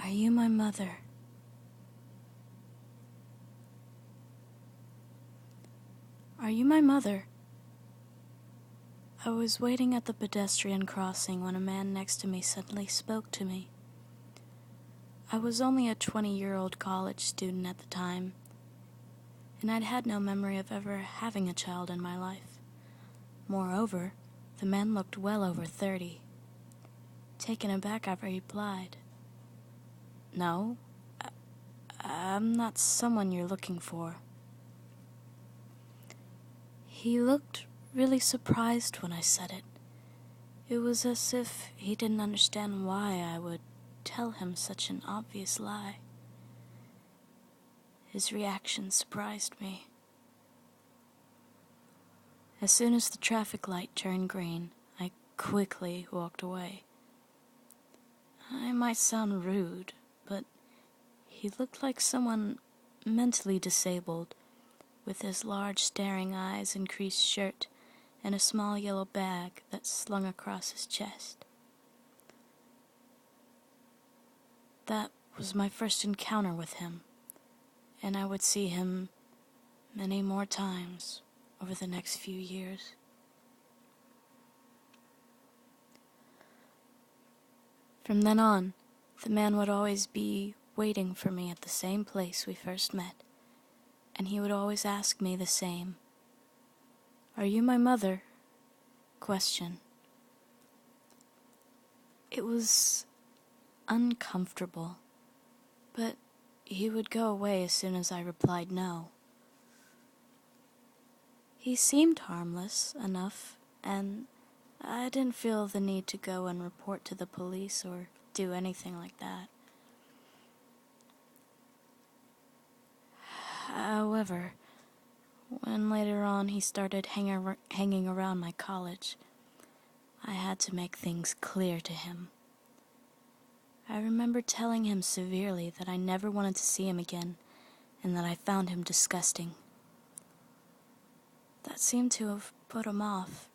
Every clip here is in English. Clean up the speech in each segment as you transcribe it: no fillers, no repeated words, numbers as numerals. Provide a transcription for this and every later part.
Are you my mother? Are you my mother? I was waiting at the pedestrian crossing when a man next to me suddenly spoke to me. I was only a 20-year-old college student at the time, and I'd had no memory of ever having a child in my life. Moreover, the man looked well over 30. Taken aback, I replied, "No, I'm not someone you're looking for." He looked really surprised when I said it. It was as if he didn't understand why I would tell him such an obvious lie. His reaction surprised me. As soon as the traffic light turned green, I quickly walked away. I might sound rude, but he looked like someone mentally disabled, with his large staring eyes and creased shirt and a small yellow bag that slung across his chest. That was my first encounter with him, and I would see him many more times over the next few years. From then on, the man would always be waiting for me at the same place we first met, and he would always ask me the same, "Are you my mother?" question. It was uncomfortable, but he would go away as soon as I replied no. He seemed harmless enough, and I didn't feel the need to go and report to the police or do anything like that. However, when later on he started hanging around my college, I had to make things clear to him. I remember telling him severely that I never wanted to see him again and that I found him disgusting. That seemed to have put him off,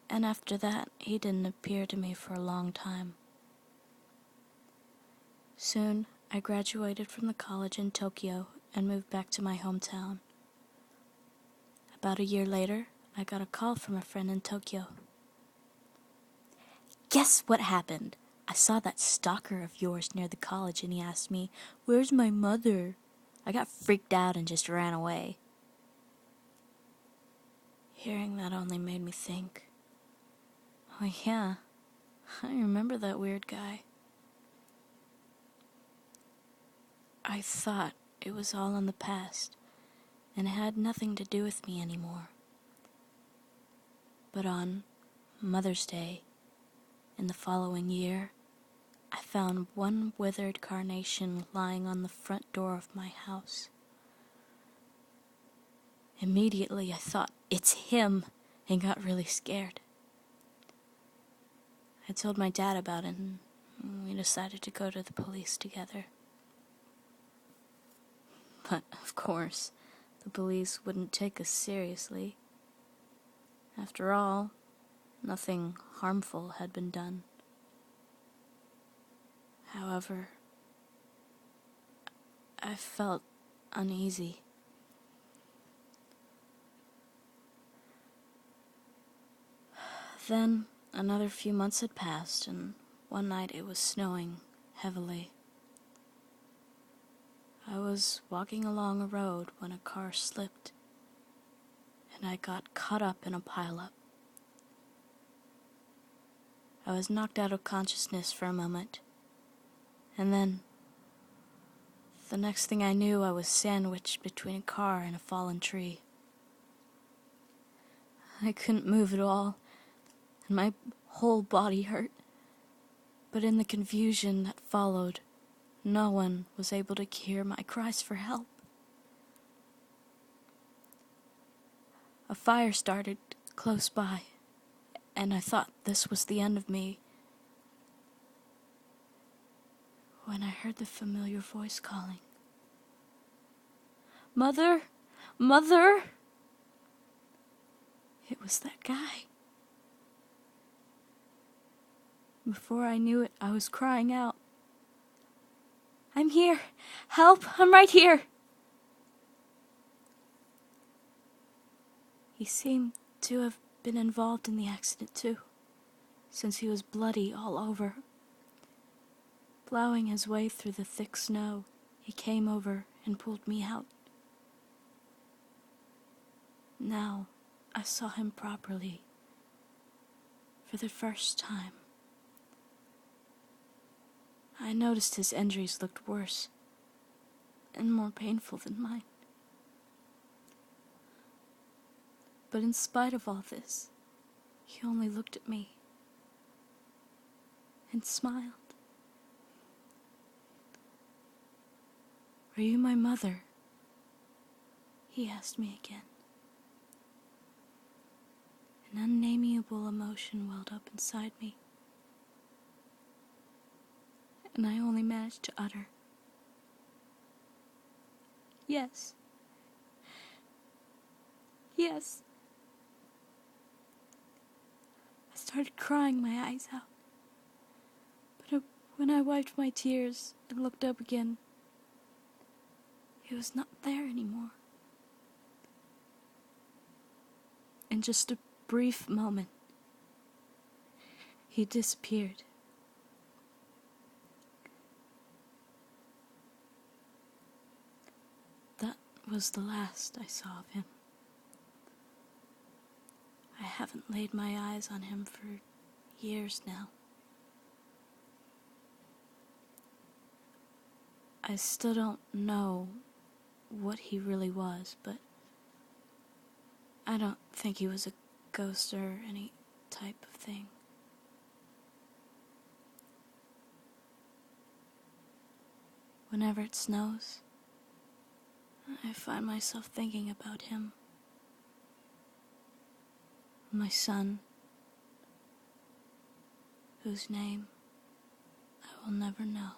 and after that he didn't appear to me for a long time. Soon, I graduated from the college in Tokyo and moved back to my hometown. About a year later, I got a call from a friend in Tokyo. "Guess what happened? I saw that stalker of yours near the college and he asked me, 'Where's my mother?' I got freaked out and just ran away." Hearing that only made me think, "Oh yeah, I remember that weird guy." I thought it was all in the past and it had nothing to do with me anymore. But on Mother's Day in the following year, I found one withered carnation lying on the front door of my house. Immediately I thought, "It's him," and got really scared. I told my dad about it and we decided to go to the police together. But, of course, the police wouldn't take us seriously. After all, nothing harmful had been done. However, I felt uneasy. Then, another few months had passed, and one night it was snowing heavily. I was walking along a road when a car slipped, and I got caught up in a pileup. I was knocked out of consciousness for a moment, and then, the next thing I knew, I was sandwiched between a car and a fallen tree. I couldn't move at all, and my whole body hurt. But in the confusion that followed, no one was able to hear my cries for help. A fire started close by, and I thought this was the end of me, when I heard the familiar voice calling, "Mother! Mother!" It was that guy. Before I knew it, I was crying out, I'm here. Help, I'm right here. He seemed to have been involved in the accident too, since he was bloody all over. Plowing his way through the thick snow, he came over and pulled me out. Now I saw him properly, for the first time. I noticed his injuries looked worse and more painful than mine. But in spite of all this, he only looked at me and smiled. "Are you my mother?" he asked me again. An unnameable emotion welled up inside me, and I only managed to utter, "Yes. Yes." I started crying my eyes out, but when I wiped my tears and looked up again, he was not there anymore. In just a brief moment, he disappeared. That was the last I saw of him. I haven't laid my eyes on him for years now. I still don't know what he really was, but I don't think he was a ghost or any type of thing. Whenever it snows, I find myself thinking about him, my son, whose name I will never know.